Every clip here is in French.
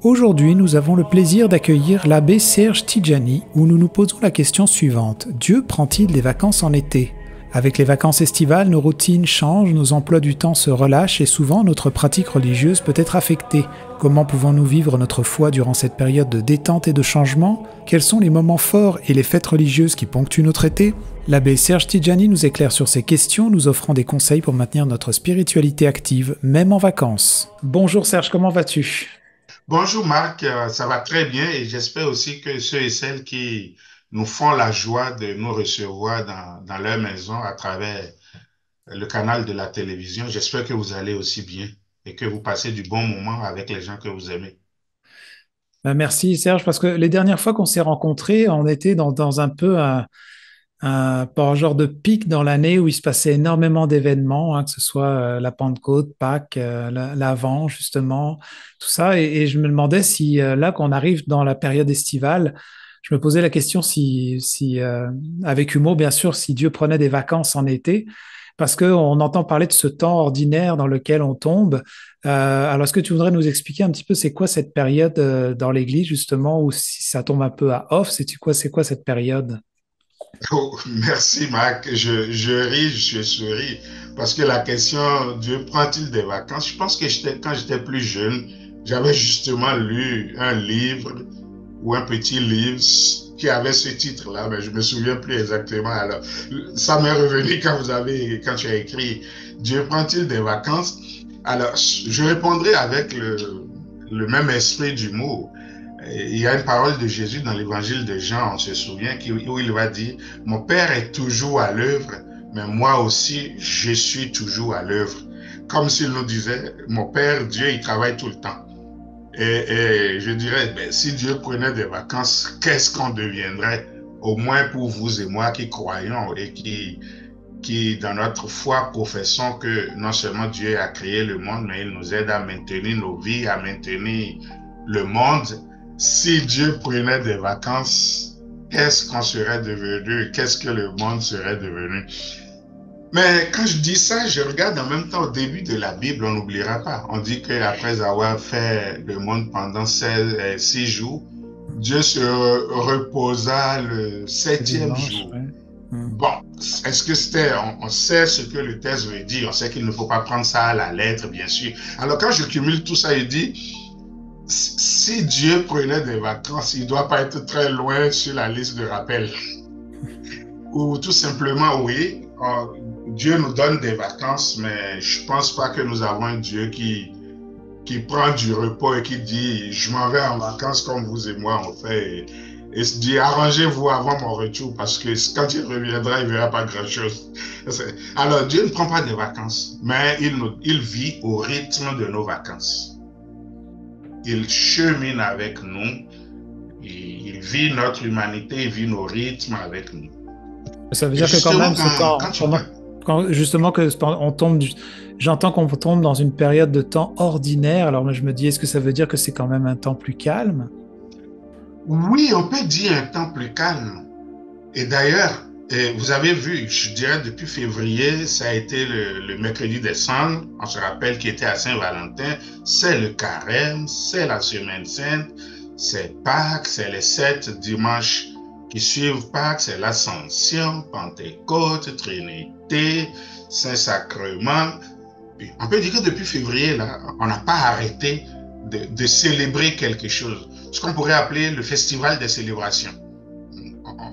Aujourd'hui, nous avons le plaisir d'accueillir l'abbé Serge Tidjani, où nous nous posons la question suivante. Dieu prend-il des vacances en été? Avec les vacances estivales, nos routines changent, nos emplois du temps se relâchent et souvent notre pratique religieuse peut être affectée. Comment pouvons-nous vivre notre foi durant cette période de détente et de changement? Quels sont les moments forts et les fêtes religieuses qui ponctuent notre été? L'abbé Serge Tidjani nous éclaire sur ces questions, nous offrant des conseils pour maintenir notre spiritualité active, même en vacances. Bonjour Serge, comment vas-tu? Bonjour Marc, ça va très bien et j'espère aussi que ceux et celles qui nous font la joie de nous recevoir dans leur maison à travers le canal de la télévision, j'espère que vous allez aussi bien et que vous passez du bon moment avec les gens que vous aimez. Merci Serge, parce que les dernières fois qu'on s'est rencontrés, on était dans un peu pas un genre de pic dans l'année où il se passait énormément d'événements, hein, que ce soit la Pentecôte, Pâques, l'Avent, justement, tout ça. Et je me demandais si là qu'on arrive dans la période estivale, je me posais la question si avec humour, bien sûr, si Dieu prenait des vacances en été, parce qu'on entend parler de ce temps ordinaire dans lequel on tombe. Alors, est-ce que tu voudrais nous expliquer un petit peu c'est quoi cette période dans l'Église, justement, ou si ça tombe un peu à off, c'est quoi cette période? Oh, merci Marc, je ris, je souris parce que la question Dieu prend-il des vacances? Je pense que quand j'étais plus jeune, j'avais justement lu un livre ou un petit livre qui avait ce titre-là, mais je me souviens plus exactement. Alors, ça m'est revenu quand tu as écrit Dieu prend-il des vacances? Alors, je répondrai avec le même esprit d'humour. Il y a une parole de Jésus dans l'évangile de Jean, on se souvient, où il va dire, mon Père est toujours à l'œuvre, mais moi aussi, je suis toujours à l'œuvre. Comme s'il nous disait, mon Père, Dieu, il travaille tout le temps. Et je dirais, ben, si Dieu prenait des vacances, qu'est-ce qu'on deviendrait? Au moins pour vous et moi qui croyons et qui, dans notre foi, professons que non seulement Dieu a créé le monde, mais il nous aide à maintenir nos vies, à maintenir le monde. Si Dieu prenait des vacances, qu'est-ce qu'on serait devenu? Qu'est-ce que le monde serait devenu? Mais quand je dis ça, je regarde en même temps au début de la Bible, on n'oubliera pas. On dit qu'après avoir fait le monde pendant 6 jours, Dieu se reposa le Le septième dimanche, jour. ouais. Hmm. Bon, est-ce que on sait ce que le texte veut dire, on sait qu'il ne faut pas prendre ça à la lettre, bien sûr. Alors quand je cumule tout ça, il dit, si Dieu prenait des vacances, il ne doit pas être très loin sur la liste de rappels. Ou tout simplement, oui, Dieu nous donne des vacances, mais je ne pense pas que nous avons un Dieu qui prend du repos et qui dit, je m'en vais en vacances comme vous et moi on fait. Et se dit, arrangez-vous avant mon retour parce que quand il reviendra, il ne verra pas grand-chose. Alors, Dieu ne prend pas de vacances, mais il vit au rythme de nos vacances. Il chemine avec nous, il vit notre humanité, il vit nos rythmes avec nous. Ça veut Et dire que quand justement, même ce quand temps, tu parles, justement que on tombe, j'entends qu'on tombe dans une période de temps ordinaire. Alors moi je me dis, est-ce que ça veut dire que c'est quand même un temps plus calme? oui, on peut dire un temps plus calme. Et d'ailleurs, vous avez vu, je dirais depuis février, ça a été le mercredi des cendres. On se rappelle qu'il était à Saint-Valentin. C'est le carême, c'est la semaine sainte, c'est Pâques, c'est les 7 dimanches qui suivent Pâques, c'est l'Ascension, Pentecôte, Trinité, Saint-Sacrement. On peut dire que depuis février, là, on n'a pas arrêté de célébrer quelque chose. Ce qu'on pourrait appeler le festival des célébrations.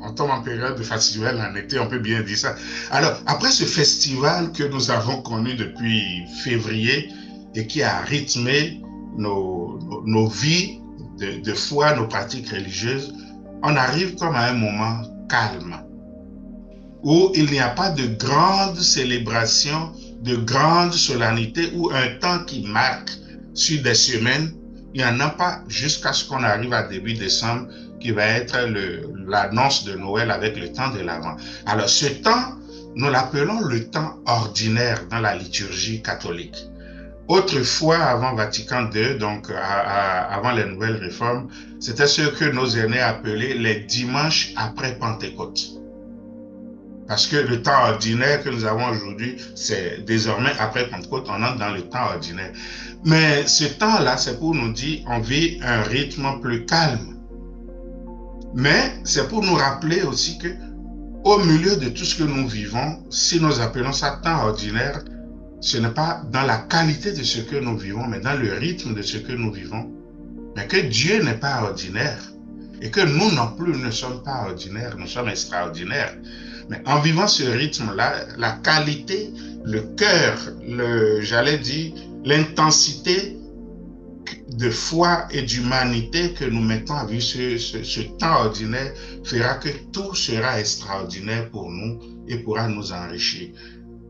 On tombe en période de festival en été, on peut bien dire ça. Alors, après ce festival que nous avons connu depuis février et qui a rythmé nos vies de foi, nos pratiques religieuses, on arrive comme à un moment calme où il n'y a pas de grandes célébrations, de grandes solennités ou un temps qui marque sur des semaines. Il n'y en a pas jusqu'à ce qu'on arrive à début décembre qui va être l'annonce de Noël avec le temps de l'Avent. Alors ce temps, nous l'appelons le temps ordinaire dans la liturgie catholique. Autrefois, avant Vatican II, donc avant les nouvelles réformes, c'était ce que nos aînés appelaient les dimanches après Pentecôte. Parce que le temps ordinaire que nous avons aujourd'hui, c'est désormais, après Pentecôte, on entre dans le temps ordinaire. Mais ce temps-là, c'est pour nous dire, on vit un rythme plus calme. Mais c'est pour nous rappeler aussi que au milieu de tout ce que nous vivons, si nous appelons ça temps ordinaire, ce n'est pas dans la qualité de ce que nous vivons, mais dans le rythme de ce que nous vivons. Mais que Dieu n'est pas ordinaire et que nous non plus ne sommes pas ordinaires, nous sommes extraordinaires. Mais en vivant ce rythme-là, la qualité, le cœur, j'allais dire, l'intensité de foi et d'humanité que nous mettons à vivre ce temps ordinaire fera que tout sera extraordinaire pour nous et pourra nous enrichir.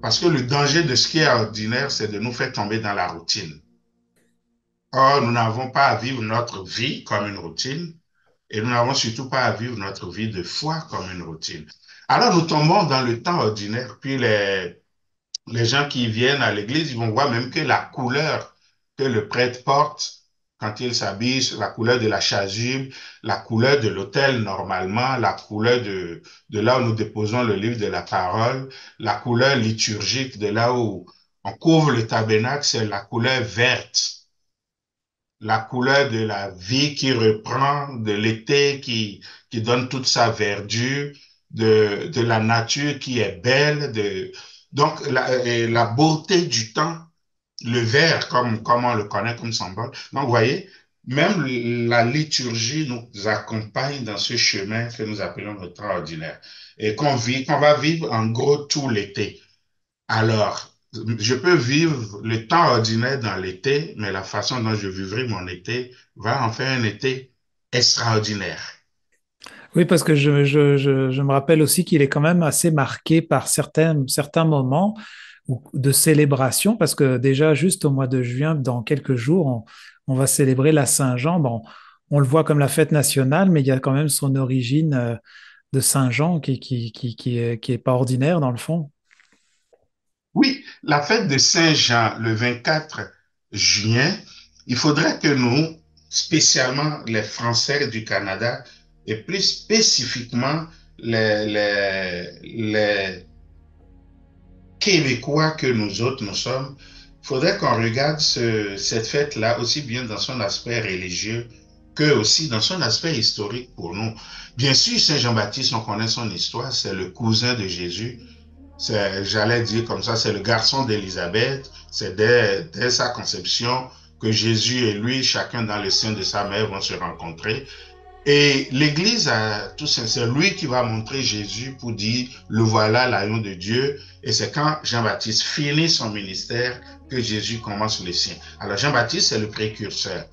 Parce que le danger de ce qui est ordinaire, c'est de nous faire tomber dans la routine. Or, nous n'avons pas à vivre notre vie comme une routine et nous n'avons surtout pas à vivre notre vie de foi comme une routine. Alors, nous tombons dans le temps ordinaire, puis les gens qui viennent à l'église, ils vont voir même que la couleur que le prêtre porte quand il s'habille, la couleur de la chasuble, la couleur de l'autel normalement, la couleur de là où nous déposons le livre de la parole, la couleur liturgique de là où on couvre le tabernacle, c'est la couleur verte, la couleur de la vie qui reprend, de l'été qui donne toute sa verdure, de la nature qui est belle, donc la beauté du temps, le vert comme on le connaît comme symbole. Donc, vous voyez, même la liturgie nous accompagne dans ce chemin que nous appelons le temps ordinaire et qu'on va vivre en gros tout l'été. Alors, je peux vivre le temps ordinaire dans l'été, mais la façon dont je vivrai mon été va en faire un été extraordinaire. Oui, parce que je me rappelle aussi qu'il est quand même assez marqué par certains moments de célébration, parce que déjà, juste au mois de juin, dans quelques jours, on va célébrer la Saint-Jean. Bon, on le voit comme la fête nationale, mais il y a quand même son origine de Saint-Jean qui est pas ordinaire dans le fond. Oui, la fête de Saint-Jean, le 24 juin, il faudrait que nous, spécialement les Français du Canada, et plus spécifiquement les Québécois que nous autres nous sommes, il faudrait qu'on regarde cette fête-là aussi bien dans son aspect religieux que aussi dans son aspect historique pour nous. Bien sûr, Saint Jean-Baptiste, on connaît son histoire, c'est le cousin de Jésus, j'allais dire comme ça, c'est le garçon d'Élisabeth. C'est dès sa conception que Jésus et lui, chacun dans le sein de sa mère, vont se rencontrer. Et l'Église, c'est lui qui va montrer Jésus pour dire, le voilà, l'agneau de Dieu. Et c'est quand Jean-Baptiste finit son ministère que Jésus commence le sien. Alors Jean-Baptiste, c'est le précurseur.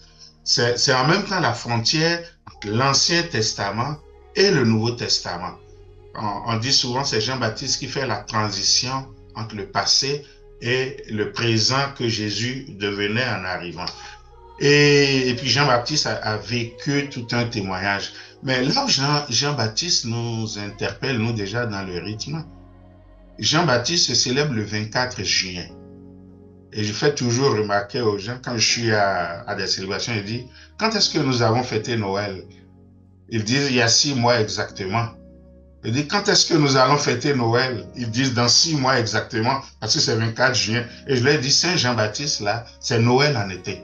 C'est en même temps la frontière entre l'Ancien Testament et le Nouveau Testament. On dit souvent c'est Jean-Baptiste qui fait la transition entre le passé et le présent que Jésus devenait en arrivant. Et puis Jean-Baptiste a vécu tout un témoignage. Mais là où Jean-Baptiste nous interpelle, nous déjà dans le rythme, Jean-Baptiste se célèbre le 24 juin. Et je fais toujours remarquer aux gens, quand je suis à des célébrations, je dis, quand est-ce que nous avons fêté Noël? Ils disent, il y a 6 mois exactement. Je dis, quand est-ce que nous allons fêter Noël? Ils disent, dans 6 mois exactement, parce que c'est 24 juin. Et je leur dis, Saint Jean-Baptiste, là, c'est Noël en été.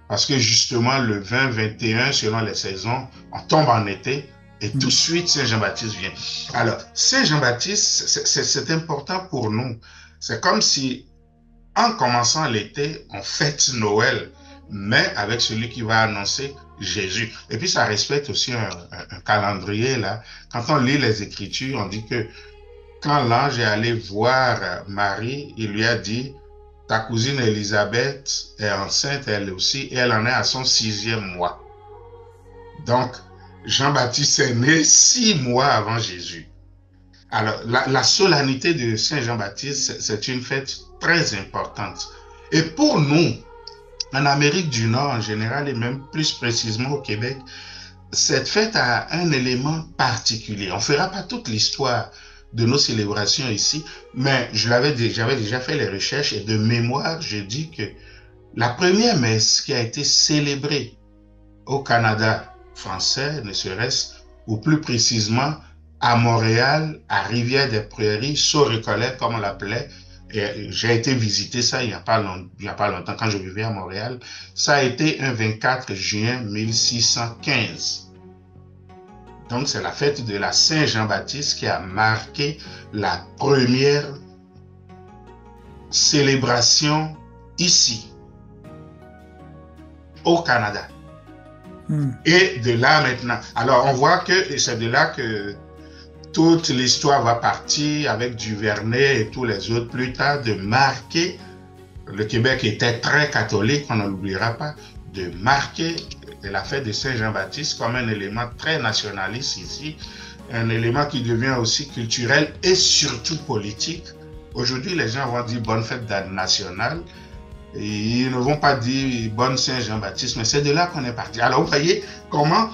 Parce que justement, le 20-21, selon les saisons, on tombe en été et tout de suite, Saint Jean-Baptiste vient. Alors, Saint Jean-Baptiste, c'est important pour nous. C'est comme si, en commençant l'été, on fête Noël, mais avec celui qui va annoncer Jésus. Et puis, ça respecte aussi un calendrier, là. Quand on lit les Écritures, on dit que quand l'ange est allé voir Marie, il lui a dit, ta cousine Élisabeth est enceinte, elle aussi, et elle en est à son 6e mois. Donc, Jean-Baptiste est né 6 mois avant Jésus. Alors, la solennité de Saint Jean-Baptiste, c'est une fête très importante. Et pour nous, en Amérique du Nord en général, et même plus précisément au Québec, cette fête a un élément particulier. On ne fera pas toute l'histoire de nos célébrations ici, mais j'avais déjà fait les recherches et de mémoire, je dis que la première messe qui a été célébrée au Canada français, ne serait-ce, ou plus précisément à Montréal, à Rivière-des-Prairies, Saut-Récollet, comme on l'appelait. Et j'ai été visiter ça il y a pas longtemps, quand je vivais à Montréal. Ça a été un 24 juin 1615. Donc, c'est la fête de la Saint-Jean-Baptiste qui a marqué la première célébration ici, au Canada. Hmm. Et de là maintenant, alors on voit que c'est de là que toute l'histoire va partir avec Duvernay et tous les autres plus tard de marquer, le Québec était très catholique, on ne l'oubliera pas, de marquer la fête de Saint-Jean-Baptiste comme un élément très nationaliste ici, un élément qui devient aussi culturel et surtout politique. Aujourd'hui, les gens vont dire bonne fête nationale, et ils ne vont pas dire bonne Saint-Jean-Baptiste, mais c'est de là qu'on est parti. Alors, vous voyez comment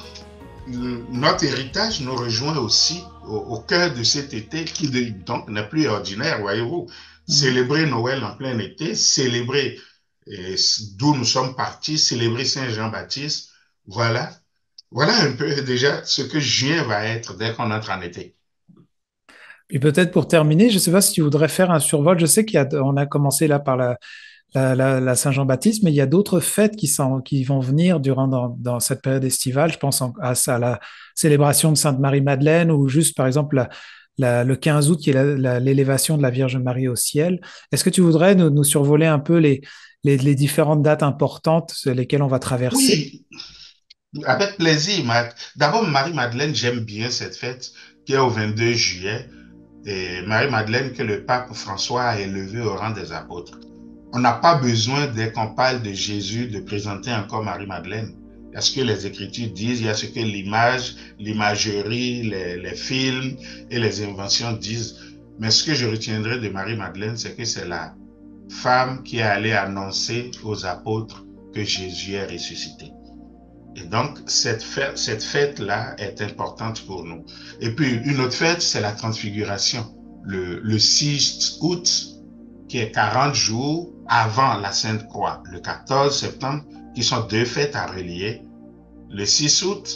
notre héritage nous rejoint aussi au cœur de cet été qui donc n'est plus ordinaire, voyez-vous. Hmm. Célébrer Noël en plein été, célébrer d'où nous sommes partis, célébrer Saint-Jean-Baptiste, voilà. Voilà un peu déjà ce que juin va être dès qu'on entre en été. Et peut-être pour terminer, je ne sais pas si tu voudrais faire un survol. Je sais qu'on a commencé là par la Saint-Jean-Baptiste, mais il y a d'autres fêtes qui vont venir dans cette période estivale. Je pense à la célébration de Sainte-Marie-Madeleine ou juste, par exemple, le 15 août, qui est l'élévation de la Vierge Marie au ciel. Est-ce que tu voudrais nous survoler un peu les différentes dates importantes, lesquelles on va traverser? Oui, avec plaisir, Marc. D'abord, Marie-Madeleine, j'aime bien cette fête qui est au 22 juillet. Et Marie-Madeleine que le pape François a élevé au rang des apôtres. On n'a pas besoin, dès qu'on parle de Jésus, de présenter encore Marie-Madeleine. Il y a ce que les Écritures disent, il y a ce que l'imagerie, les films et les inventions disent. Mais ce que je retiendrai de Marie-Madeleine, c'est que c'est la femme qui est allée annoncer aux apôtres que Jésus est ressuscité. Et donc, cette fête-là est importante pour nous. Et puis, une autre fête, c'est la transfiguration. Le 6 août, qui est 40 jours avant la Sainte Croix. Le 14 septembre, qui sont deux fêtes à relier. Le 6 août,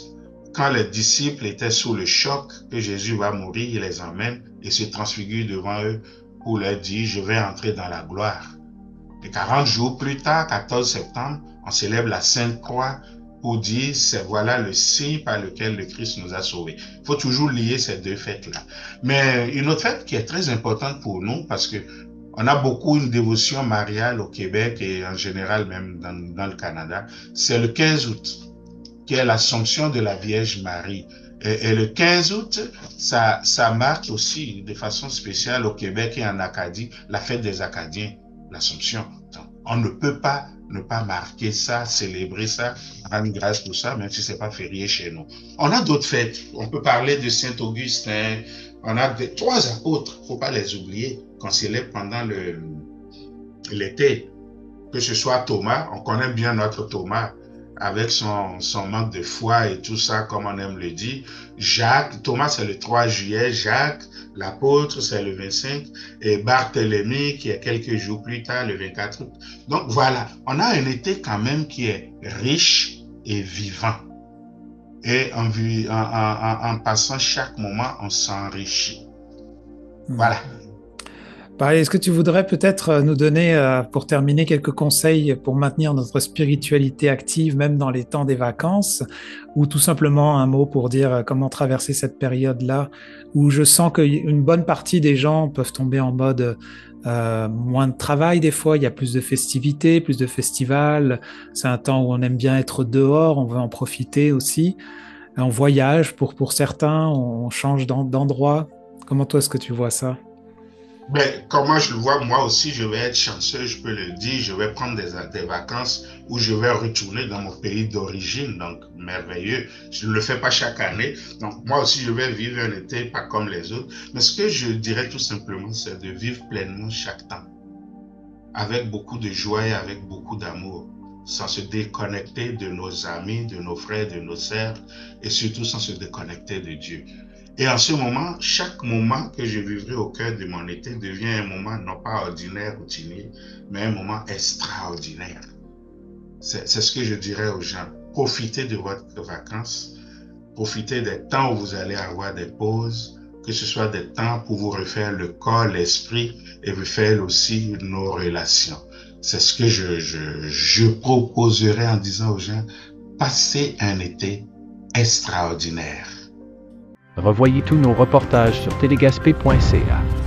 quand les disciples étaient sous le choc que Jésus va mourir, il les emmène et se transfigure devant eux pour leur dire, je vais entrer dans la gloire. Et 40 jours plus tard, 14 septembre, on célèbre la Sainte Croix pour dire, c'est voilà le signe par lequel le Christ nous a sauvés. Il faut toujours lier ces deux fêtes-là. Mais une autre fête qui est très importante pour nous, parce que on a beaucoup une dévotion mariale au Québec et en général même dans le Canada, c'est le 15 août, qui est l'Assomption de la Vierge Marie. Et le 15 août, ça marque aussi de façon spéciale au Québec et en Acadie la fête des Acadiens, l'Assomption. On ne peut pas ne pas marquer ça, célébrer ça, rendre grâce pour ça, même si ce n'est pas férié chez nous. On a d'autres fêtes. On peut parler de Saint-Augustin. On a trois apôtres, il ne faut pas les oublier, qu'on célèbre pendant l'été. Que ce soit Thomas, on connaît bien notre Thomas, avec son manque de foi et tout ça, comme on aime le dire. Jacques, Thomas, c'est le 3 juillet. Jacques, l'apôtre, c'est le 25. Et Barthélemy, qui est quelques jours plus tard, le 24 août. Donc voilà, on a un été quand même qui est riche et vivant. Et en passant chaque moment, on s'enrichit. Hmm. Voilà. Pareil, est-ce que tu voudrais peut-être nous donner, pour terminer, quelques conseils pour maintenir notre spiritualité active, même dans les temps des vacances, ou tout simplement un mot pour dire comment traverser cette période-là, où je sens qu'une bonne partie des gens peuvent tomber en mode moins de travail des fois, il y a plus de festivités, plus de festivals, c'est un temps où on aime bien être dehors, on veut en profiter aussi, on voyage pour certains, on change d'endroit. Comment toi est-ce que tu vois ça? Mais comment je le vois, moi aussi, je vais être chanceux, je peux le dire, je vais prendre des vacances où je vais retourner dans mon pays d'origine, donc merveilleux. Je ne le fais pas chaque année, donc moi aussi, je vais vivre un été pas comme les autres. Mais ce que je dirais tout simplement, c'est de vivre pleinement chaque temps, avec beaucoup de joie et avec beaucoup d'amour, sans se déconnecter de nos amis, de nos frères, de nos sœurs, et surtout sans se déconnecter de Dieu. Et en ce moment, chaque moment que je vivrai au cœur de mon été devient un moment non pas ordinaire, routinier, mais un moment extraordinaire. C'est ce que je dirais aux gens. Profitez de votre vacances, profitez des temps où vous allez avoir des pauses, que ce soit des temps pour vous refaire le corps, l'esprit et refaire aussi nos relations. C'est ce que je proposerais en disant aux gens, passez un été extraordinaire. Revoyez tous nos reportages sur télégaspé.ca.